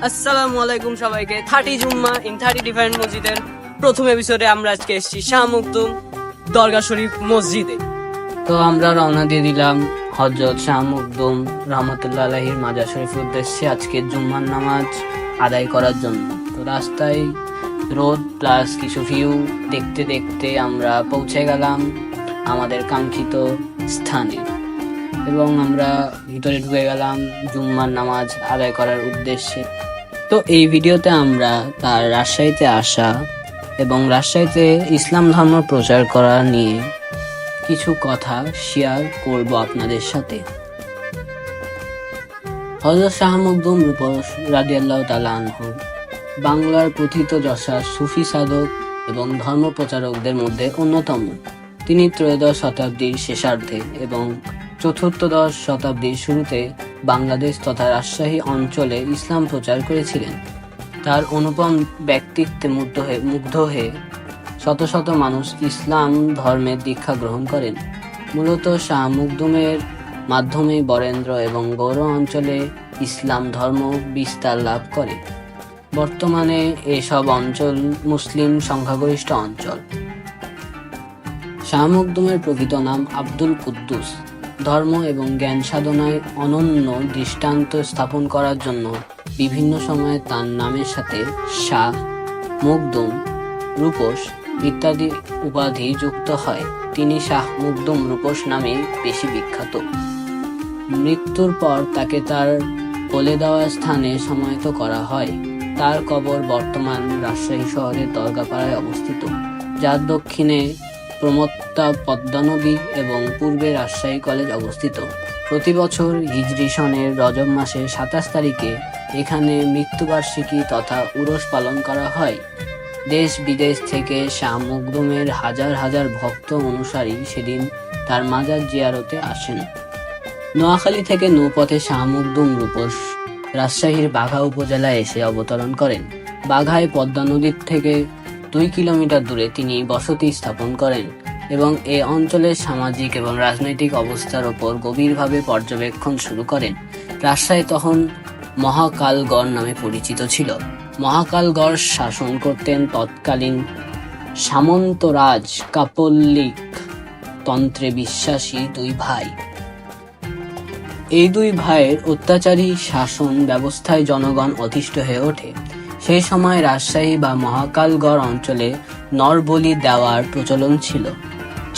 আসসালামু আলাইকুম সবাইকে। 30 জুম্মা ইন 30 ডিফারেন্ট মসজিদের প্রথম এপিসোডে আমরা আজকে এসেছি শাহ মখদুম দরগা শরীফ মসজিদে। তো আমরা রওনা দিয়ে দিলাম হযরত শাহ মখদুম রহমতুল্লাহ আলাইহির মাজার শরীফের উদ্দেশ্যে আজকে জুম্মার নামাজ আদায় করার জন্য। তো রাস্তায় রোদ প্লাস কিছু ভিউ দেখতে দেখতে আমরা পৌঁছে গেলাম আমাদের কাঙ্ক্ষিত স্থানে এবং আমরা ভিতরে ঢুকে গেলাম জুম্মার নামাজ আদায় করার উদ্দেশ্যে। তো এই ভিডিওতে আমরা তার রাজশাহীতে আসা এবং রাজশাহীতে ইসলাম ধর্ম প্রচার করা নিয়ে কিছু কথা শেয়ার করব আপনাদের সাথে। হযরত শাহ মখদুম রূপস রাদিয়াল্লাহু তাআলা আনহু বাংলার প্রথিতযশা সুফি সাধক এবং ধর্ম প্রচারকদের মধ্যে অন্যতম। তিনি ত্রয়োদশ শতাব্দীর শেষার্ধে এবং চতুর্দশ শতাব্দীর শুরুতে বাংলাদেশ তথা রাজশাহী অঞ্চলে ইসলাম প্রচার করেছিলেন। তার অনুপম ব্যক্তিত্বে মুগ্ধ হয়ে শত শত মানুষ ইসলাম ধর্মের দীক্ষা গ্রহণ করেন। মূলত শাহ মখদুমের মাধ্যমে বরেন্দ্র এবং গৌড় অঞ্চলে ইসলাম ধর্ম বিস্তার লাভ করে। বর্তমানে এসব অঞ্চল মুসলিম সংখ্যাগরিষ্ঠ অঞ্চল। শাহ মখদুমের প্রকৃত নাম আব্দুল কুদ্দুস। ধর্ম এবং জ্ঞান সাধনায় অনন্য দৃষ্টান্ত স্থাপন করার জন্য বিভিন্ন সময়ে তার নামের সাথে শাহ, মখদুম, রূপস ইত্যাদি উপাধি যুক্ত হয়। তিনি শাহ মখদুম রূপস নামে বেশি বিখ্যাত। মৃত্যুর পর তাকে তার বলে দেওয়া স্থানে সমাহিত করা হয়। তার কবর বর্তমান রাজশাহী শহরের দরগাপাড়ায় অবস্থিত, যার দক্ষিণে প্রমত্তা পদ্মা নদী এবং পূর্বে রাজশাহী কলেজ অবস্থিত। প্রতি বছর হিজরি সনের রজব মাসের 27 তারিখে এখানে মৃত্যুবার্ষিকী তথা উরস পালন করা হয়। দেশ বিদেশ থেকে শাহ মখদুমের হাজার হাজার ভক্ত অনুসারী সেদিন তার মাজার জিয়ারতে আসেন। নোয়াখালী থেকে নৌপথে শাহ মখদুম রূপস রাজশাহীর বাঘা উপজেলায় এসে অবতরণ করেন। বাঘায় পদ্মা নদীর থেকে 2 কিলোমিটার দূরে তিনি বসতি স্থাপন করেন এবং এ অঞ্চলের সামাজিক এবং রাজনৈতিক অবস্থার ওপর গভীরভাবে পর্যবেক্ষণ শুরু করেন। রাজশাহী তখন মহাকালগড় নামে পরিচিত ছিল। মহাকালগড় শাসন করতেন তৎকালীন সামন্তরাজ কাপল্লিক তন্ত্রে বিশ্বাসী 2 ভাই। এই 2 ভাইয়ের অত্যাচারী শাসন ব্যবস্থায় জনগণ অতিষ্ঠ হয়ে ওঠে। সেই সময় রাজশাহী বা মহাকালগড় অঞ্চলে নরবলি দেওয়ার প্রচলন ছিল।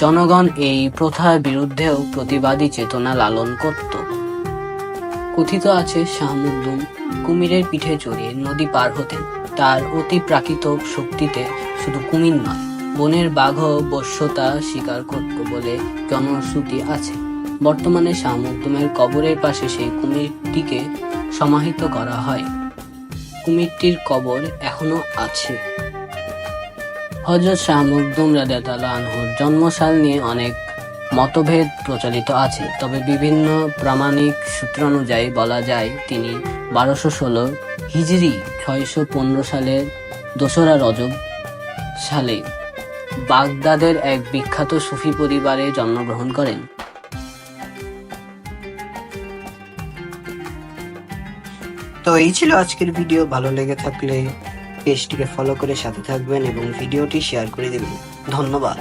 জনগণ এই প্রথার বিরুদ্ধেও প্রতিবাদী চেতনা লালন করত। কথিত আছে শাহ মখদুম কুমিরের পিঠে চড়িয়ে নদী পার হতেন। তার অতি প্রাকৃত শক্তিতে শুধু কুমির নয়, বনের বাঘও বশ্যতা স্বীকার করত বলে জনশ্রুতি আছে। বর্তমানে শাহ মখদুমের কবরের পাশে সেই কুমিরটিকে সমাহিত করা হয়। কুমিরটির কবর এখনো আছে। হযরত শাহ মখদুম রাদিয়াল্লাহু আনহুর জন্মসাল নিয়ে অনেক মতভেদ প্রচলিত আছে, তবে বিভিন্ন প্রামাণিক সূত্রানুযায়ী বলা যায় তিনি 1216 হিজরি 615 সালের 2রা রজব সালে বাগদাদের এক বিখ্যাত সুফি পরিবারে জন্মগ্রহণ করেন। তো এই ছিল আজকের ভিডিও। ভালো লেগে থাকলে পেজটিকে ফলো করে সাথে থাকবেন এবং ভিডিওটি শেয়ার করে দেবেন। ধন্যবাদ।